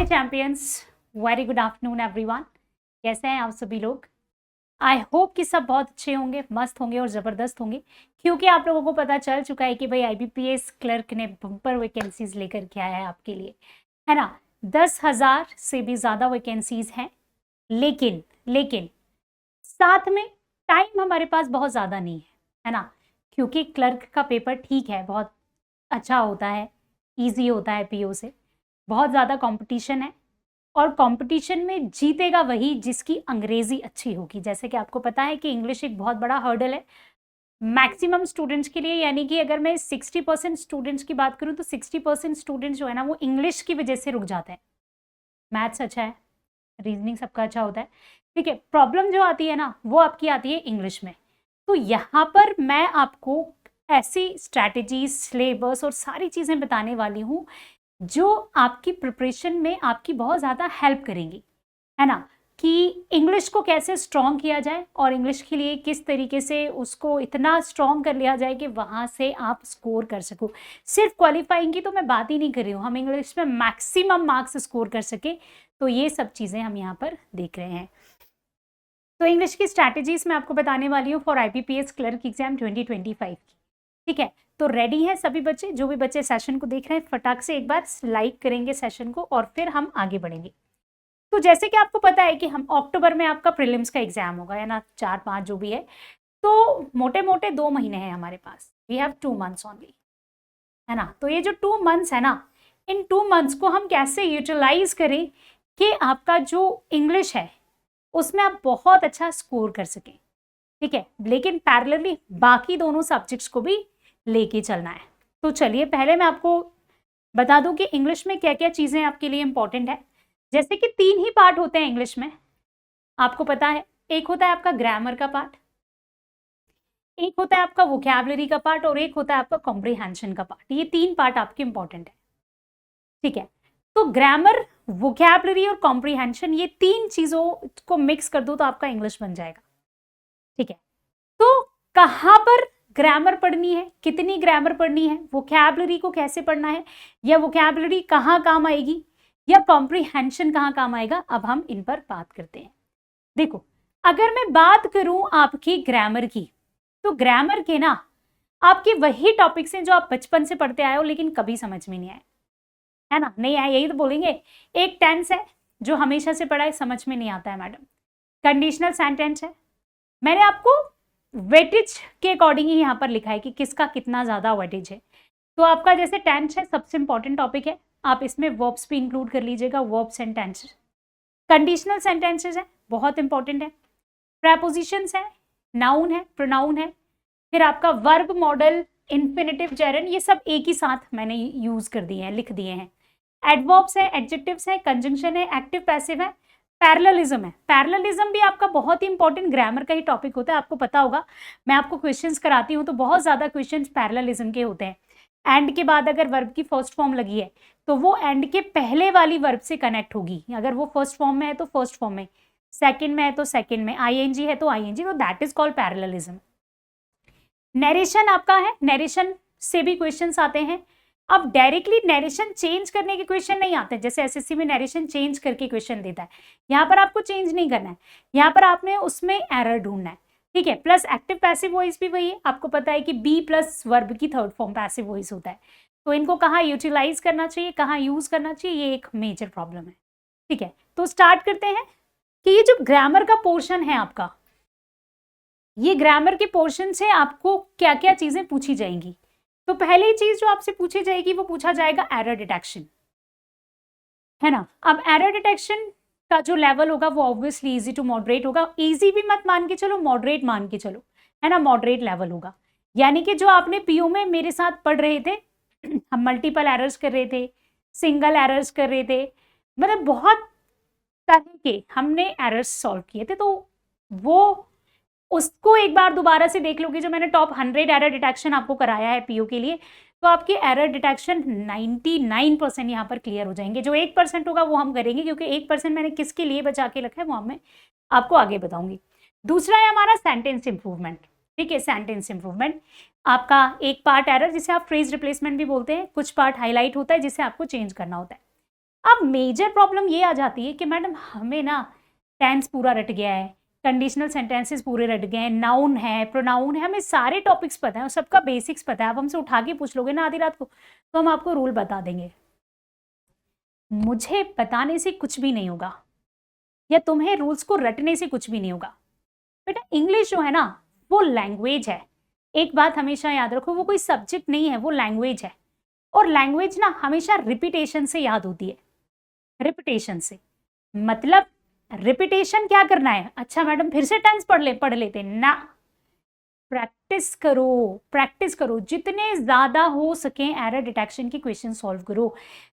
हाय champions, very good afternoon everyone. कैसे हैं आप सभी लोग? आई होप कि सब बहुत अच्छे होंगे, मस्त होंगे और ज़बरदस्त होंगे, क्योंकि आप लोगों को पता चल चुका है कि भाई IBPS क्लर्क ने बम्पर वैकेंसीज लेकर के आया है आपके लिए, है ना। 10,000 से भी ज़्यादा वैकेंसीज हैं, लेकिन साथ में टाइम हमारे पास बहुत ज़्यादा नहीं है ना, क्योंकि क्लर्क का पेपर ठीक है, बहुत अच्छा होता है, ईजी होता है PO से। बहुत ज़्यादा कंपटीशन है और कंपटीशन में जीतेगा वही जिसकी अंग्रेजी अच्छी होगी। जैसे कि आपको पता है कि इंग्लिश एक बहुत बड़ा हर्डल है मैक्सिमम स्टूडेंट्स के लिए, यानी कि अगर मैं 60% स्टूडेंट्स की बात करूं तो 60% स्टूडेंट्स जो है ना वो इंग्लिश की वजह से रुक जाते हैं। मैथ्स अच्छा है, रीजनिंग सबका अच्छा होता है, ठीक है। प्रॉब्लम जो आती है ना वो आपकी आती है इंग्लिश में। तो यहाँ पर मैं आपको ऐसी स्ट्रैटेजीज, सिलेबस और सारी चीज़ें बताने वाली हूँ जो आपकी प्रिपरेशन में आपकी बहुत ज़्यादा हेल्प करेंगी, है ना, कि इंग्लिश को कैसे स्ट्रॉन्ग किया जाए और इंग्लिश के लिए किस तरीके से उसको इतना स्ट्रॉन्ग कर लिया जाए कि वहाँ से आप स्कोर कर सको। सिर्फ क्वालिफाइंग की तो मैं बात ही नहीं कर रही हूँ, हम इंग्लिश में मैक्सिमम मार्क्स स्कोर कर सके। तो ये सब चीज़ें हम यहाँ पर देख रहे हैं। तो इंग्लिश की स्ट्रैटेजीज मैं आपको बताने वाली हूँ फॉर IBPS क्लर्क एग्जाम 2025 की, ठीक है। तो रेडी हैं सभी बच्चे? जो भी बच्चे सेशन को देख रहे हैं फटाक से एक बार लाइक करेंगे सेशन को और फिर हम आगे बढ़ेंगे। तो जैसे कि आपको पता है कि हम अक्टूबर में आपका प्रीलिम्स का एग्जाम होगा, है ना, 4-5 जो भी है। तो मोटे मोटे 2 महीने हैं हमारे पास, वी हैव 2 मंथ्स ओनली, है ना। तो ये जो 2 मंथ्स है ना, इन 2 मंथ्स को हम कैसे यूटिलाइज करें कि आपका जो इंग्लिश है उसमें आप बहुत अच्छा स्कोर कर सकें, ठीक है। लेकिन पैरेलली बाकी दोनों सब्जेक्ट्स को भी लेके चलना है। तो चलिए पहले मैं आपको बता दूं कि इंग्लिश में क्या क्या चीज़ें आपके लिए इंपॉर्टेंट है। जैसे कि 3 ही पार्ट होते हैं इंग्लिश में, आपको पता है। एक होता है आपका ग्रामर का पार्ट, एक होता है आपका वोकैबुलरी का पार्ट और एक होता है आपका कॉम्प्रिहेंशन का पार्ट। ये 3 पार्ट आपके इंपॉर्टेंट है, ठीक है। तो ग्रामर, वोकैबुलरी और कॉम्प्रिहेंशन, ये 3 चीज़ों को मिक्स कर दो तो आपका इंग्लिश बन जाएगा, ठीक है। तो कहाँ पर ग्रामर पढ़नी है, कितनी ग्रामर पढ़नी है, वोकैबुलरी को कैसे पढ़ना है, या वोकैबुलरी कहाँ काम आएगी, या कॉम्प्रिहेंशन कहाँ काम आएगा, अब हम इन पर बात करते हैं। देखो, अगर मैं बात करूं आपकी ग्रामर की, तो ग्रामर के ना आपके वही टॉपिक्स हैं जो आप बचपन से पढ़ते आए हो लेकिन कभी समझ में नहीं आए, है ना। नहीं आए यही तो बोलेंगे। एक टेंस है जो हमेशा से पढ़ा है, समझ में नहीं आता है मैडम। कंडीशनल सेंटेंस है, मैंने आपको वेटेज के अकॉर्डिंग ही यहाँ पर लिखा है कि किसका कितना ज्यादा वेटेज है। तो आपका जैसे टेंस है, सबसे इंपॉर्टेंट टॉपिक है, आप इसमें वर्ब्स भी इंक्लूड कर लीजिएगा, verbs and tense. Conditional sentences है, बहुत इंपॉर्टेंट है। प्रेपोजिशंस है, नाउन है, प्रोनाउन है, फिर आपका वर्ब, मॉडल, इन्फिनिटिव, जेरंड, ये सब एक ही साथ मैंने यूज कर दिए हैं, लिख दिए हैं। एडवर्ब्स है, एडजेक्टिव्स है, कंजंक्शन है, एक्टिव पैसिव है, पैरेललिज्म है। पैरेललिज्म भी आपका बहुत ही इंपॉर्टेंट ग्रामर का ही टॉपिक होता है, आपको पता होगा। मैं आपको क्वेश्चंस कराती हूँ तो बहुत ज्यादा क्वेश्चंस पैरेललिज्म के होते हैं। एंड के बाद अगर वर्ब की फर्स्ट फॉर्म लगी है तो वो एंड के पहले वाली वर्ब से कनेक्ट होगी। अगर वो फर्स्ट फॉर्म में है तो फर्स्ट फॉर्म में, सेकंड में है तो सेकंड में, ING है तो ING, तो that is called parallelism. Narration आपका है, नरेशन से भी क्वेश्चंस आते हैं। अब डायरेक्टली नरेशन चेंज करने के क्वेश्चन नहीं आते, जैसे SSC में नरेशन चेंज करके क्वेश्चन देता है, यहाँ पर आपको चेंज नहीं करना है, यहाँ पर आपने उसमें एरर ढूंढना है, ठीक है। प्लस एक्टिव पैसिव वॉइस भी वही है, आपको पता है कि बी प्लस वर्ब की थर्ड फॉर्म पैसिव वॉइस होता है। तो इनको कहाँ यूटिलाइज करना चाहिए, कहाँ यूज करना चाहिए, ये एक मेजर प्रॉब्लम है, ठीक है। तो स्टार्ट करते हैं कि ये जो ग्रामर का पोर्शन है आपका, ये ग्रामर के पोर्शन से आपको क्या क्या चीजें पूछी जाएंगी। तो पहली चीज जो आपसे पूछी जाएगी वो पूछा जाएगा एरर डिटेक्शन, है ना। अब एरर डिटेक्शन का जो लेवल होगा वो ऑब्वियसली इजी टू मॉडरेट होगा। इजी भी मत मान के चलो, मॉडरेट मान के चलो, है ना, मॉडरेट लेवल होगा। यानी कि जो आपने PO में मेरे साथ पढ़ रहे थे, हम मल्टीपल एरर्स कर रहे थे, सिंगल एरर्स कर रहे थे, मतलब बहुत तरह के हमने एरर्स सॉल्व किए थे। तो वो उसको एक बार दोबारा से देख लोगे, जो मैंने टॉप 100 एरर डिटेक्शन आपको कराया है PO के लिए, तो आपके एरर डिटेक्शन 99% यहाँ पर क्लियर हो जाएंगे। जो 1% होगा वो हम करेंगे, क्योंकि 1% मैंने किसके लिए बचा के रखा है वो मैं आपको आगे बताऊंगी। दूसरा है हमारा सेंटेंस इंप्रूवमेंट, ठीक है। सेंटेंस इंप्रूवमेंट आपका एक पार्ट एरर, जिसे आप फ्रेज रिप्लेसमेंट भी बोलते हैं, कुछ पार्ट हाईलाइट होता है जिसे आपको चेंज करना होता है। अब मेजर प्रॉब्लम ये आ जाती है कि मैडम हमें ना टेंस पूरा रट गया है, कंडीशनल सेंटेंसेस पूरे रट गए हैं, नाउन है, प्रोनाउन है, हमें सारे टॉपिक्स पता है, सबका बेसिक्स पता है। आप हमसे उठा के पूछ लोगे ना आधी रात को तो हम आपको रूल बता देंगे। मुझे बताने से कुछ भी नहीं होगा या तुम्हें रूल्स को रटने से कुछ भी नहीं होगा। बेटा इंग्लिश जो है ना वो लैंग्वेज है। एक बात हमेशा याद रखो, वो कोई सब्जेक्ट नहीं है, वो लैंग्वेज है। और लैंग्वेज ना हमेशा रिपीटेशन से याद होती है, रिपीटेशन से। मतलब रिपीटेशन क्या करना है, अच्छा मैडम फिर से टेंस पढ़ लेते ना, प्रैक्टिस करो, प्रैक्टिस करो। जितने ज्यादा हो सके एरर डिटेक्शन के क्वेश्चन सॉल्व करो,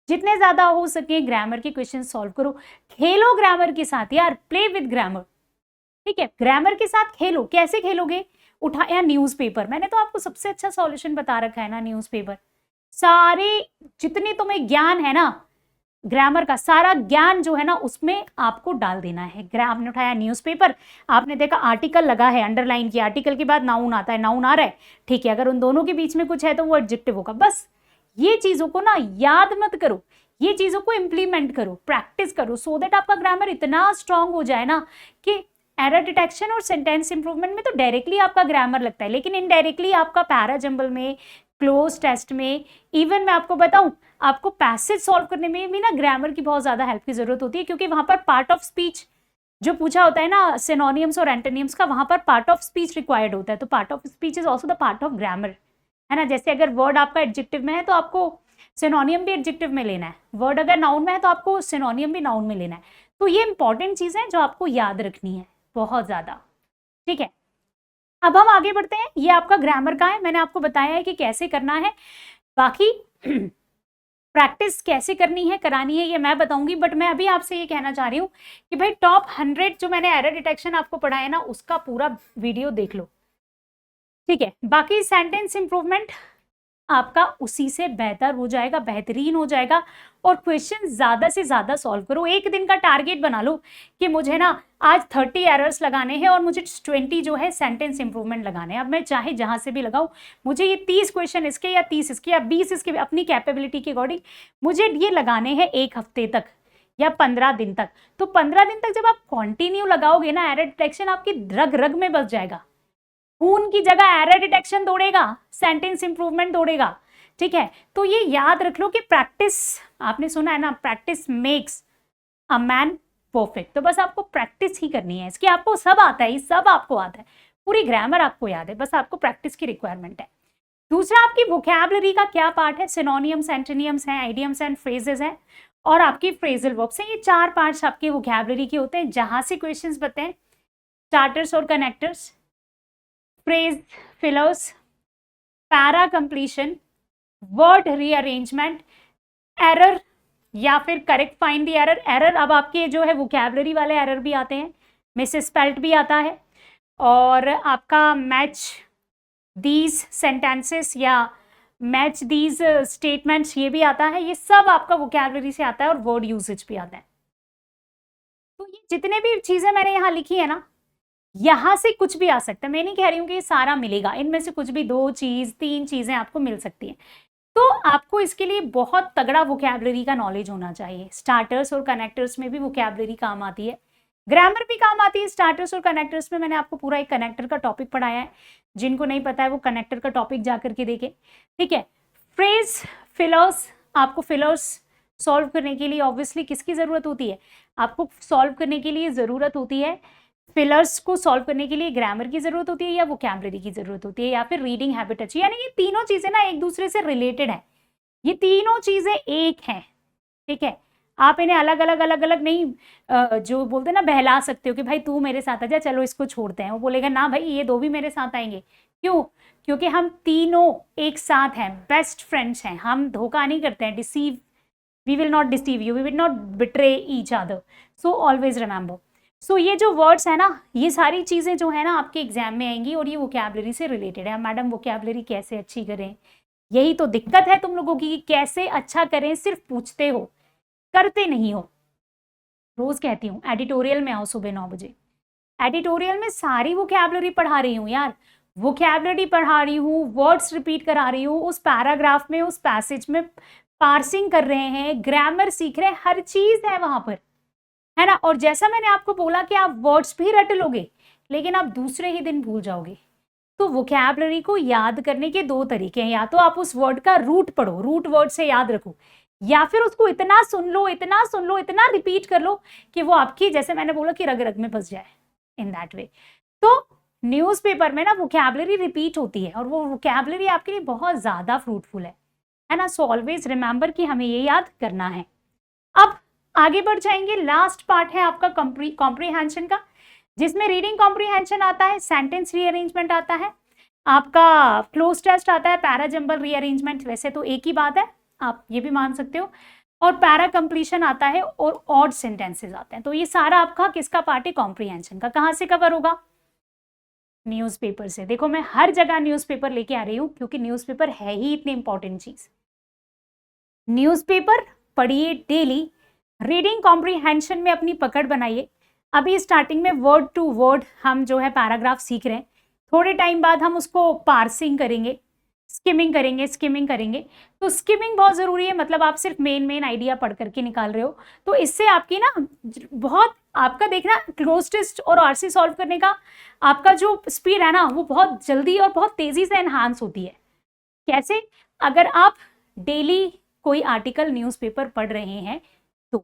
जितने ज्यादा हो सके ग्रामर के क्वेश्चन सॉल्व करो। खेलो ग्रामर के साथ यार, प्ले विद ग्रामर, ठीक है। ग्रामर के साथ खेलो। कैसे खेलोगे, उठाया न्यूज़पेपर, मैंने तो आपको सबसे अच्छा सॉल्यूशन बता रखा है ना, न्यूज़पेपर। सारे जितने तुम्हें ज्ञान है ना ग्रामर का, सारा ज्ञान जो है ना उसमें आपको डाल देना है। आपने उठाया न्यूज़पेपर, आपने देखा आर्टिकल लगा है, अंडरलाइन किया, आर्टिकल के बाद नाउन आता है, नाउन आ रहा है, ठीक है। अगर उन दोनों के बीच में कुछ है तो वो एडजेक्टिव होगा। बस ये चीजों को ना याद मत करो, ये चीजों को इंप्लीमेंट करो, प्रैक्टिस करो, सो दैट आपका ग्रामर इतना स्ट्रांग हो जाए ना कि एरर डिटेक्शन और सेंटेंस इंप्रूवमेंट में तो डायरेक्टली आपका ग्रामर लगता है, लेकिन इनडायरेक्टली आपका पैरा जंबल में, क्लोज टेस्ट में, इवन मैं आपको बताऊं आपको पैसेज सॉल्व करने में भी ना ग्रामर की बहुत ज्यादा हेल्प की जरूरत होती है, क्योंकि वहां पर पार्ट ऑफ स्पीच जो पूछा होता है ना सिनोनियम्स और एंटोनियम्स का, वहां पर पार्ट ऑफ स्पीच रिक्वायर्ड होता है। तो part of speech is also the part of grammar, है ना। जैसे अगर वर्ड आपका एडजेक्टिव में है तो आपको सिनोनियम भी एडजेक्टिव में लेना है, वर्ड अगर नाउन में है तो आपको सिनोनियम भी नाउन में लेना है। तो ये इंपॉर्टेंट चीज है जो आपको याद रखनी है बहुत ज्यादा, ठीक है। अब हम आगे बढ़ते हैं, ये आपका ग्रामर का है, मैंने आपको बताया है कि कैसे करना है। बाकी प्रैक्टिस कैसे करनी है, करानी है, ये मैं बताऊंगी। बट मैं अभी आपसे ये कहना चाह रही हूँ कि भाई टॉप 100 जो मैंने एरर डिटेक्शन आपको पढ़ाया ना उसका पूरा वीडियो देख लो, ठीक है। बाकी सेंटेंस इंप्रूवमेंट आपका उसी से बेहतर हो जाएगा, बेहतरीन हो जाएगा। और क्वेश्चन ज्यादा से ज्यादा सॉल्व करो। एक दिन का टारगेट बना लो कि मुझे ना आज 30 एरर्स लगाने हैं और मुझे 20 जो है सेंटेंस इंप्रूवमेंट लगाने हैं। अब मैं चाहे जहां से भी लगाऊं, मुझे ये 30 क्वेश्चन इसके या 30 इसके या 20 इसके, अपनी कैपेबिलिटी के अकॉर्डिंग मुझे ये लगाने हैं 1 हफ्ते तक या 15 दिन तक। तो 15 दिन तक जब आप कंटिन्यू लगाओगे ना, एरर डिटेक्शन आपकी रग रग में बस जाएगा। खून की जगह एरर डिटेक्शन दौड़ेगा, सेंटेंस इंप्रूवमेंट दौड़ेगा, ठीक है। तो ये याद रख लो कि प्रैक्टिस, आपने सुना है ना, practice makes a man perfect. तो बस आपको प्रैक्टिस ही करनी है इसकी, आपको सब आता है, सब आपको आता है, पूरी ग्रामर आपको याद है, बस आपको प्रैक्टिस की रिक्वायरमेंट है। दूसरा आपकी वोकैबुलरी का क्या पार्ट है, सिनोनियम्स, एंटोनियम्स हैं, आइडियम्स एंड फ्रेजेस हैं, और आपकी फ्रेजल वर्ब्स हैं। ये 4 पार्ट्स आपके वोकैबुलरी के होते हैं, जहां से क्वेश्चंस बनते हैं। स्टार्टर्स और connectors, phrase fillers, para completion, word rearrangement, error या फिर correct find the error. Error अब आपके जो है वोकैबुलरी वाले एरर भी आते हैं, मिसस्पेल्ड भी आता है, और आपका मैच दीज सेंटेंसेस या मैच दीज स्टेटमेंट्स ये भी आता है। ये सब आपका वोकैबुलरी से आता है, और वर्ड यूजेज भी आता है। तो ये जितने भी चीजें मैंने यहाँ लिखी है ना, यहां से कुछ भी आ सकता है। मैं नहीं कह रही हूं कि ये सारा मिलेगा, इनमें से कुछ भी 2 चीज 3 चीजें आपको मिल सकती हैं। तो आपको इसके लिए बहुत तगड़ा वोकैबुलरी का नॉलेज होना चाहिए। स्टार्टर्स और कनेक्टर्स में भी वोकैबुलरी काम आती है, ग्रामर भी काम आती है। स्टार्टर्स और कनेक्टर्स में मैंने आपको पूरा एक कनेक्टर का टॉपिक पढ़ाया है, जिनको नहीं पता है वो कनेक्टर का टॉपिक जा करके देखें, ठीक है। फ्रेज फिलर्स, आपको फिलर्स सॉल्व करने के लिए ऑब्वियसली किसकी जरूरत होती है, आपको सॉल्व करने के लिए जरूरत होती है, फिलर्स को सॉल्व करने के लिए ग्रामर की जरूरत होती है, या वोकैबुलरी की जरूरत होती है, या फिर रीडिंग हैबिट अच्छी। यानी ये तीनों चीजें ना एक दूसरे से रिलेटेड है, ये तीनों चीजें एक हैं, ठीक है। आप इन्हें अलग अलग अलग अलग नहीं जो बोलते ना बहला सकते हो कि भाई तू मेरे साथ आ जा, चलो इसको छोड़ते हैं। वो बोलेगा ना भाई ये 2 भी मेरे साथ आएंगे। क्यों? क्योंकि हम तीनों एक साथ हैं, बेस्ट फ्रेंड्स हैं, हम धोखा नहीं करते हैं, deceive, we will not deceive you, we will not betray each other, so always remember. So ये जो वर्ड्स है ना, ये सारी चीजें जो है ना आपके एग्जाम में आएंगी, और ये वोकैबुलरी से रिलेटेड है। मैडम वोकैबुलरी कैसे अच्छी करें, यही तो दिक्कत है तुम लोगों की, कैसे अच्छा करें, सिर्फ पूछते हो, करते नहीं हो। रोज कहती हूँ एडिटोरियल में आओ सुबह 9 बजे, एडिटोरियल में सारी वोकैबुलरी पढ़ा रही हूँ यार, वोकैबुलरी पढ़ा रही हूँ, वर्ड्स रिपीट करा रही हूँ, उस पैराग्राफ में, उस पैसेज में पार्सिंग कर रहे हैं, ग्रामर सीख रहे हैं, हर चीज है वहां पर, है ना। और जैसा मैंने आपको बोला कि आप वर्ड्स भी रट लोगे लेकिन आप दूसरे ही दिन भूल जाओगे। तो वोकैबलरी को याद करने के दो तरीके हैं, या तो आप उस वर्ड का रूट पढ़ो, रूट वर्ड से याद रखो, या फिर उसको इतना सुन लो, इतना सुन लो, इतना रिपीट कर लो कि वो आपकी, जैसे मैंने बोला, कि रग रग में बस जाए, इन दैट वे। तो न्यूज़पेपर में ना वोकैबलरी रिपीट होती है और वो वोकैबलरी आपके लिए बहुत ज्यादा फ्रूटफुल है ना। सो ऑलवेज रिमेंबर कि हमें ये याद करना है। अब आगे बढ़ जाएंगे, लास्ट पार्ट है आपका कॉम्प्रीहेंशन का, जिसमें रीडिंग कॉम्प्रीहेंशन आता है, सेंटेंस रीअरेंजमेंट आता है, आपका क्लोज टेस्ट आता है, पैरा जंबल रीअरेंजमेंट, वैसे तो एक ही बात है, आप ये भी मान सकते हो, और पैरा कंप्लीशन आता है और ऑड सेंटेंसेस आते हैं। तो ये सारा आपका किसका पार्ट है? कॉम्प्रीहेंशन का। कहाँ से कवर होगा? न्यूज़पेपर से। देखो मैं हर जगह न्यूज़पेपर लेके आ रही हूँ क्योंकि न्यूज़पेपर है ही इतनी इंपॉर्टेंट चीज। न्यूज़पेपर पढ़िए डेली, रीडिंग कॉम्प्रीहेंशन में अपनी पकड़ बनाइए। अभी स्टार्टिंग में वर्ड टू वर्ड हम जो है पैराग्राफ सीख रहे हैं, थोड़े टाइम बाद हम उसको पार्सिंग करेंगे, स्किमिंग करेंगे। तो स्किमिंग बहुत जरूरी है, मतलब आप सिर्फ मेन आइडिया पढ़ करके निकाल रहे हो, तो इससे आपकी ना बहुत, आपका देखना क्लोज टेस्ट और आरसी सॉल्व करने का आपका जो स्पीड है ना वो बहुत जल्दी और बहुत तेजी से एनहांस होती है। कैसे? अगर आप डेली कोई आर्टिकल न्यूज़पेपर पढ़ रहे हैं तो,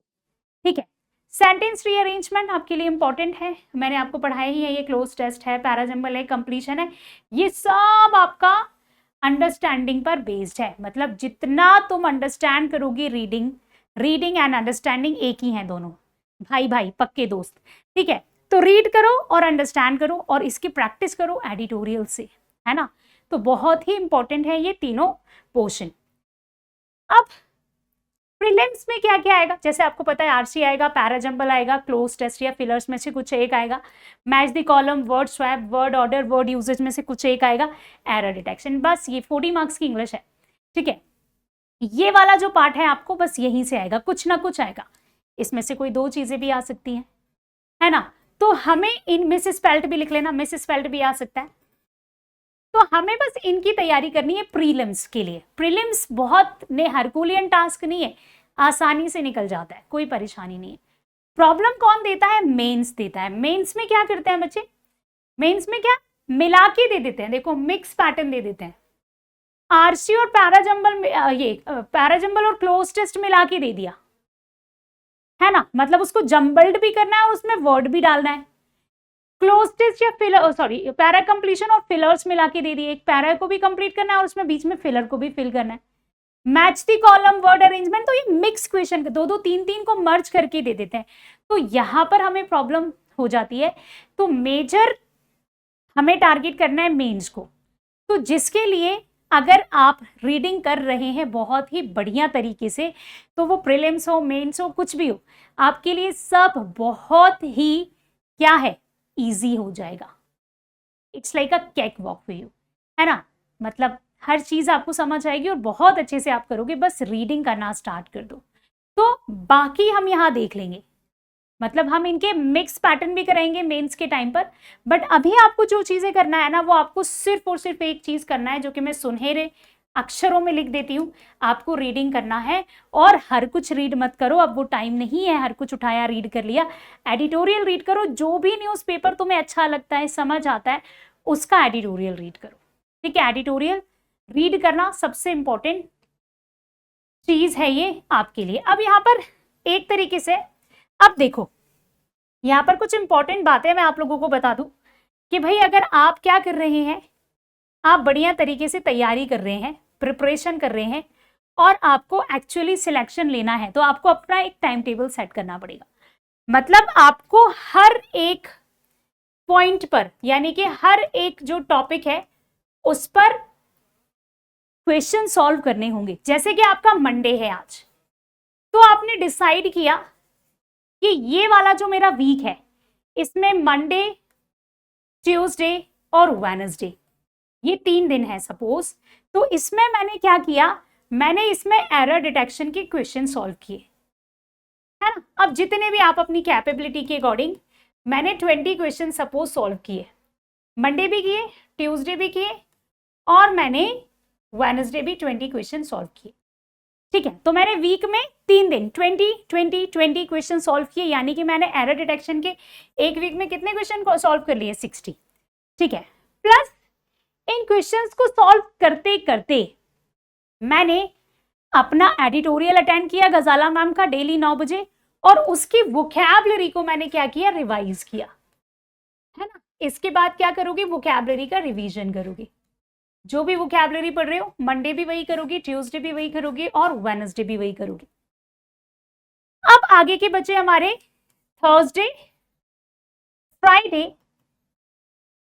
ठीक है। सेंटेंस रीअरेंजमेंट आपके लिए इंपॉर्टेंट है, मैंने आपको पढ़ाया ही है, ये क्लोज टेस्ट है, पैराजंबल है, कंप्लीशन है, ये सब आपका अंडरस्टैंडिंग पर बेस्ड है। मतलब जितना तुम अंडरस्टैंड करोगी, रीडिंग एंड अंडरस्टैंडिंग एक ही हैं दोनों, भाई भाई पक्के दोस्त, ठीक है। तो रीड करो और अंडरस्टैंड करो और इसकी प्रैक्टिस करो एडिटोरियल से, है ना। तो बहुत ही इंपॉर्टेंट है ये तीनों पोर्शन। अब प्रीलिम्स में क्या क्या आएगा? जैसे आपको पता है आरसी आएगा, पैराजंबल आएगा, क्लोज टेस्ट या फिलर्स में से कुछ एक आएगा, match the column, word swap, word order, word usage में से कुछ एक आएगा, एरर डिटेक्शन। बस ये 40 मार्क्स की इंग्लिश है, ठीक है। ये वाला जो पार्ट है आपको बस यहीं से आएगा, कुछ ना कुछ आएगा, इसमें से कोई दो चीजें भी आ सकती हैं, है ना। तो हमें इन मिस स्पेल्ट भी लिख लेना, मिस स्पेल्ट भी आ सकता है। तो हमें बस इनकी तैयारी करनी है प्रीलिम्स के लिए। प्रीलिम्स बहुत ने हरकुलियन टास्क नहीं है, आसानी से निकल जाता है, कोई परेशानी नहीं है। प्रॉब्लम कौन देता है? मेंस देता है। मेंस में क्या करते हैं बच्चे? मेंस में क्या मिला के दे देते हैं, देखो मिक्स पैटर्न दे देते हैं। आरसी और पैराजंबल, ये पैराजंबल और क्लोज टेस्ट मिला के दे दिया, है ना। मतलब उसको जंबल्ड भी करना है और उसमें वर्ड भी डालना है। क्लोज टेस्ट या फिलर, सॉरी पैरा कंप्लीशन और फिलर्स मिला के दे दिए, एक पैरा को भी कंप्लीट करना है और उसमें बीच में फिलर को भी फिल करना है। Match the column, word arrangement, तो ये मिक्स क्वेश्चन दो दो तीन तीन को मर्ज करके दे देते हैं, तो यहां पर हमें प्रॉब्लम हो जाती है। तो मेजर हमें टारगेट करना है मेंस को, तो जिसके लिए अगर आप रीडिंग कर रहे हैं बहुत ही बढ़िया तरीके से, तो वो प्रीलिम्स हो, मेंस हो, कुछ भी हो, आपके लिए सब बहुत ही क्या है, इजी हो जाएगा। It's like a cake walk for you, है ना। मतलब हर चीज आपको समझ आएगी और बहुत अच्छे से आप करोगे, बस रीडिंग करना स्टार्ट कर दो। तो बाकी हम यहाँ देख लेंगे, मतलब हम इनके मिक्स पैटर्न भी कराएंगे मेंस के टाइम पर। बट अभी आपको जो चीजें करना है ना, वो आपको सिर्फ और सिर्फ एक चीज करना है, जो कि मैं सुनहरे अक्षरों में लिख देती हूँ, आपको रीडिंग करना है। और हर कुछ रीड मत करो, अब वो टाइम नहीं है हर कुछ उठाया रीड कर लिया। एडिटोरियल रीड करो, जो भी न्यूज़पेपर तुम्हें अच्छा लगता है, समझ आता है, उसका एडिटोरियल रीड करो, ठीक है। एडिटोरियल रीड करना सबसे इंपॉर्टेंट चीज है ये आपके लिए। अब यहाँ पर एक तरीके से, अब देखो यहाँ पर कुछ इंपॉर्टेंट बातें मैं आप लोगों को बता दूं कि भाई अगर आप क्या कर रहे हैं, आप बढ़िया तरीके से तैयारी कर रहे हैं, प्रिपरेशन कर रहे हैं और आपको एक्चुअली सिलेक्शन लेना है, तो आपको अपना एक टाइम टेबल सेट करना पड़ेगा। मतलब आपको हर एक पॉइंट पर, यानी कि हर एक जो टॉपिक है उस पर क्वेश्चन सॉल्व करने होंगे। जैसे कि आपका मंडे है आज, तो आपने डिसाइड किया कि ये वाला जो मेरा वीक है, इसमें मंडे, ट्यूसडे और वेडनेसडे, ये 3 दिन है सपोज। तो इसमें मैंने क्या किया, मैंने इसमें एरर डिटेक्शन के क्वेश्चन सॉल्व किए, है ना। अब जितने भी आप अपनी कैपेबिलिटी के अकॉर्डिंग, मैंने 20 क्वेश्चन सपोज सॉल्व किए, मंडे भी किए, ट्यूसडे भी किए और मैंने वेडनेसडे भी 20 क्वेश्चन सॉल्व किए, ठीक है, तो मैंने वीक में 3 दिन 20 क्वेश्चन सॉल्व किए, यानी कि मैंने एरर डिटेक्शन के एक वीक में कितने क्वेश्चन सॉल्व कर लिए? 60। ठीक है, प्लस इन क्वेश्चंस को सॉल्व करते करते मैंने अपना एडिटोरियल अटेंड किया गजाला मैम का डेली 9 बजे, और उसकी वोकैबुलरी को मैंने क्या किया? रिवाइज किया, है ना। इसके बाद क्या करोगे? वोकैबुलरी का रिवीजन करोगे। जो भी वोकैबुलरी पढ़ रहे हो, मंडे भी वही करोगे, ट्यूसडे भी वही करोगे, और वेडनेसडे भी वही करोगे। अब आगे के बचे हमारे थर्सडे, फ्राइडे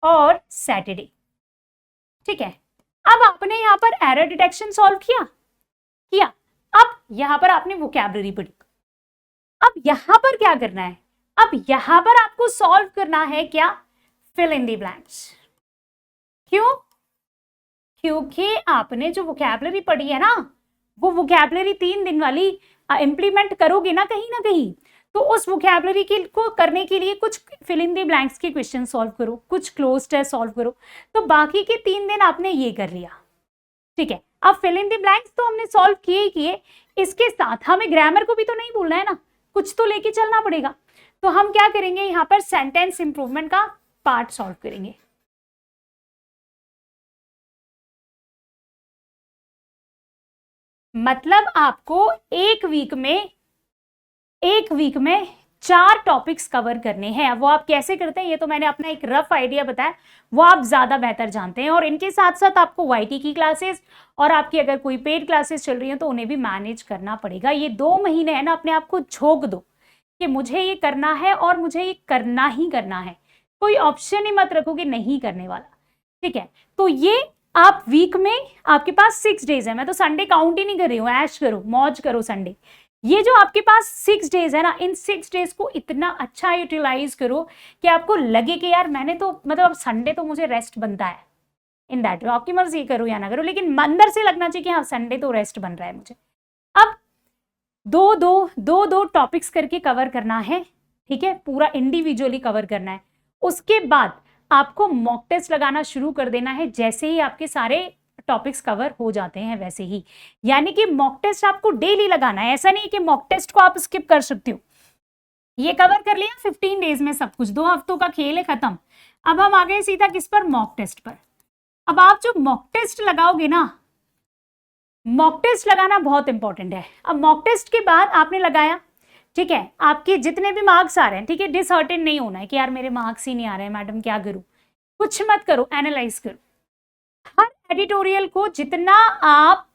और सैटरडे। ठीक है, अब आपने यहां पर एरर डिटेक्शन सॉल्व किया। अब यहां पर आपने वोकैबुलरी पढ़ी। अब यहां पर क्या करना है? अब यहां पर आपको सॉल्व करना है क्या? Fill in the blanks. क्यों? क्योंकि आपने जो वोकैबुलरी पढ़ी है ना, वो वोकैबुलरी 3 दिन वाली इंप्लीमेंट करोगे ना कहीं, तो उस वोकैबुलरी को करने के लिए कुछ फिल इन दी ब्लैंक्स के क्वेश्चन सॉल्व करो, कुछ क्लोज टेस्ट सॉल्व करो। तो बाकी के 3 दिन आपने ये कर लिया। ठीक है, अब फिल इन दी ब्लैंक्स तो हमने सॉल्व किए ही किए, इसके साथ हमें ग्रामर को भी तो नहीं भूलना है ना, कुछ तो लेके चलना पड़ेगा। तो हम क्या करेंगे? यहाँ पर सेंटेंस इंप्रूवमेंट का पार्ट सॉल्व करेंगे। मतलब आपको एक वीक में 4 टॉपिक्स कवर करने हैं। वो आप कैसे करते हैं ये तो मैंने अपना एक रफ आइडिया बताया, वो आप ज्यादा बेहतर जानते हैं। और इनके साथ साथ आपको वाईटी की क्लासेस और आपकी अगर कोई पेड क्लासेस चल रही हैं तो उन्हें भी मैनेज करना पड़ेगा। ये 2 महीने है ना, अपने आप को झोंक दो कि मुझे ये करना है और मुझे ये करना ही करना है। कोई ऑप्शन ही मत रखो कि नहीं करने वाला। ठीक है, तो ये आप वीक में आपके पास 6 डेज है। मैं तो संडे काउंट ही नहीं कर रही हूँ, ऐश करो, मौज करो संडे। ये जो आपके पास 6 डेज है ना, इन 6 डेज को इतना अच्छा यूटिलाइज करो कि आपको लगे कि यार मैंने तो मतलब संडे तो मुझे रेस्ट बनता है। इन दैट वे आपकी मर्जी करो या ना करो, लेकिन अंदर से लगना चाहिए कि हाँ संडे तो रेस्ट बन रहा है मुझे। अब दो टॉपिक्स करके कवर करना है। ठीक है, पूरा इंडिविजुअली कवर करना है। उसके बाद आपको मॉक टेस्ट लगाना शुरू कर देना है, जैसे ही आपके सारे टॉपिक्स कवर हो जाते हैं वैसे ही। यानी कि मॉक टेस्ट आपको डेली लगाना है, ऐसा नहीं कि मॉक टेस्ट को आप स्किप कर सकते हो। ये कवर कर लिया 15 डेज में सब कुछ, 2 हफ्तों का खेल है, खत्म। अब हम आ गए सीधा किस पर? मॉक टेस्ट पर। अब आप जो मॉक टेस्ट लगाओगे ना, मॉक टेस्ट लगाना बहुत इंपॉर्टेंट है। अब मॉक टेस्ट के बाद आपने लगाया, ठीक है, आपके जितने भी मार्क्स आ रहे हैं, ठीक है, डिसहर्टेन नहीं होना है कि यार मेरे मार्क्स ही नहीं आ रहे हैं मैडम, क्या करूं? कुछ मत करो, एनालाइज करो। हर एडिटोरियल को जितना आप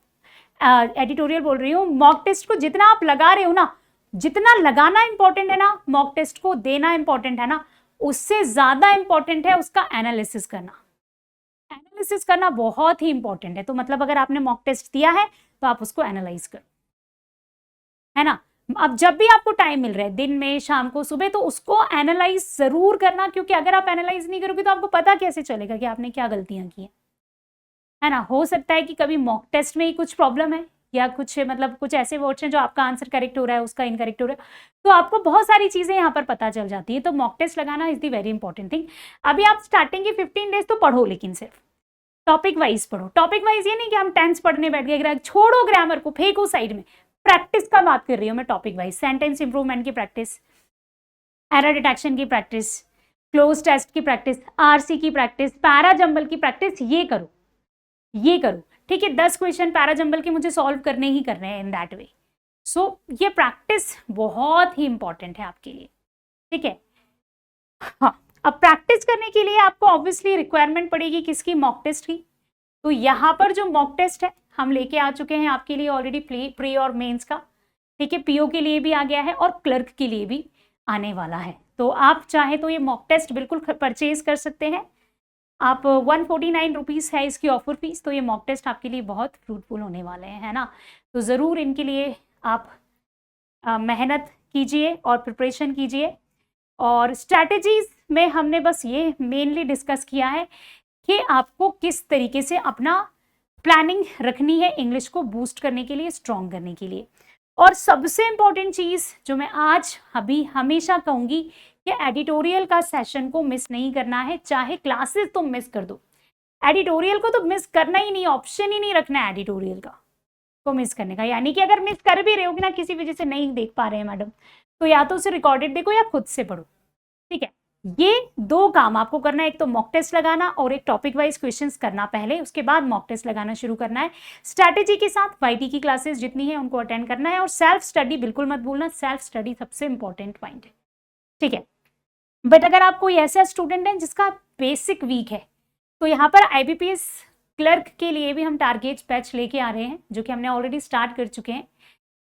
एडिटोरियल बोल रही हूँ, मॉक टेस्ट को जितना आप लगा रहे हो ना, जितना लगाना इंपॉर्टेंट है ना, मॉक टेस्ट को देना इंपॉर्टेंट है ना, उससे ज्यादा इंपॉर्टेंट है उसका एनालिसिस करना। एनालिसिस करना बहुत ही इंपॉर्टेंट है। तो मतलब अगर आपने मॉक टेस्ट दिया है तो आप उसको एनालाइज करो, है ना। अब जब भी आपको टाइम मिल रहा है, दिन में, शाम को, सुबह, तो उसको एनालाइज जरूर करना, क्योंकि अगर आप एनालाइज नहीं करोगे तो आपको पता कैसे चलेगा कि आपने क्या गलतियां की है ना। हो सकता है कि कभी मॉक टेस्ट में ही कुछ प्रॉब्लम है, या कुछ मतलब कुछ ऐसे वर्ड्स हैं जो आपका आंसर करेक्ट हो रहा है, उसका इनकरेक्ट हो रहा है, तो आपको बहुत सारी चीजें यहाँ पर पता चल जाती है। तो मॉक टेस्ट लगाना is the very important thing. अभी आप स्टार्टिंग के 15 डेज तो पढ़ो, लेकिन सिर्फ टॉपिक वाइज पढ़ो। टॉपिक वाइज ये नहीं कि हम टेंस पढ़ने बैठ गए, छोड़ो ग्रामर को, फेंको साइड में। प्रैक्टिस का बात कर रही हूँ मैं, टॉपिक वाइज, सेंटेंस इंप्रूवमेंट की प्रैक्टिस, एरर डिटेक्शन की प्रैक्टिस, क्लोज टेस्ट की प्रैक्टिस, आरसी की प्रैक्टिस, पैरा जंबल की प्रैक्टिस, ये करो, ये करो। ठीक है, 10 क्वेश्चन पैरा जंबल के मुझे सॉल्व करने ही करने हैं इन दैट वे। सो ये प्रैक्टिस बहुत ही इंपॉर्टेंट है आपके लिए। ठीक है, हाँ, अब प्रैक्टिस करने के लिए आपको ऑब्वियसली रिक्वायरमेंट पड़ेगी किसकी? मॉक टेस्ट की। तो यहाँ पर जो मॉक टेस्ट है हम लेके आ चुके हैं आपके लिए ऑलरेडी, प्री और मेंस का। ठीक है, पीओ के लिए भी आ गया है और क्लर्क के लिए भी आने वाला है। तो आप चाहे तो ये मॉक टेस्ट बिल्कुल परचेज कर सकते हैं। आप 149 रुपीज़ है इसकी ऑफर फीस। तो ये मॉक टेस्ट आपके लिए बहुत फ्रूटफुल होने वाले हैं, है ना। तो ज़रूर इनके लिए आप मेहनत कीजिए और प्रिपरेशन कीजिए। और स्ट्रैटेजीज में हमने बस ये मेनली डिस्कस किया है कि आपको किस तरीके से अपना प्लानिंग रखनी है इंग्लिश को बूस्ट करने के लिए, स्ट्रॉन्ग करने के लिए। और सबसे इंपॉर्टेंट चीज़ जो मैं आज अभी हमेशा कहूँगी कि एडिटोरियल का सेशन को मिस नहीं करना है, चाहे क्लासेस तुम मिस कर दो, एडिटोरियल को तो मिस करना ही नहीं, ऑप्शन ही नहीं रखना है एडिटोरियल का। को मिस करने का। यानी कि अगर मिस कर भी रहे हो कि ना, किसी वजह से नहीं देख पा रहे हैं मैडम, तो या तो उसे रिकॉर्डेड देखो या खुद से पढ़ो, ठीक है। ये 2 काम आपको करना है, एक तो मॉक टेस्ट लगाना और एक टॉपिक वाइज क्वेश्चंस करना पहले, उसके बाद मॉक टेस्ट लगाना शुरू करना है। स्ट्रैटेजी के साथ वाईटी की क्लासेस जितनी है उनको अटेंड करना है, और सेल्फ स्टडी बिल्कुल मत भूलना, सेल्फ स्टडी सबसे इंपॉर्टेंट पॉइंट है, ठीक है। बट अगर आप कोई ऐसा स्टूडेंट है जिसका बेसिक वीक है, तो यहाँ पर आईबीपीएस क्लर्क के लिए भी हम टारगेट बैच लेके आ रहे हैं, जो कि हमने ऑलरेडी स्टार्ट कर चुके हैं।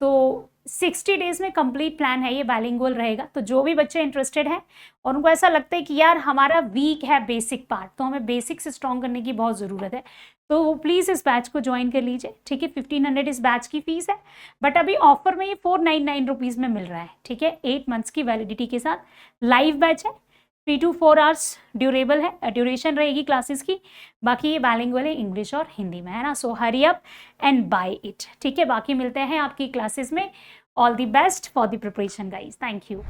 तो 60 डेज में कंप्लीट प्लान है, ये बाइलिंगुअल रहेगा। तो जो भी बच्चे इंटरेस्टेड हैं और उनको ऐसा लगता है कि यार हमारा वीक है बेसिक पार्ट, तो हमें बेसिक से स्ट्रॉन्ग करने की बहुत ज़रूरत है, तो वो प्लीज़ इस बैच को ज्वाइन कर लीजिए, ठीक है। 1500 इस बैच की फीस है, बट अभी ऑफर में ये 499 रुपीज़ में मिल रहा है, ठीक है। 8 मंथ्स की वैलिडिटी के साथ लाइव बैच है, 3 to 4 आवर्स ड्यूरेबल है, ड्यूरेशन रहेगी क्लासेस की। बाकी ये बाइलिंगुअल है, इंग्लिश और हिंदी में है ना। So hurry up and buy it, ठीक है। बाकी मिलते हैं आपकी क्लासेस में। All the best for the preparation guys, thank you.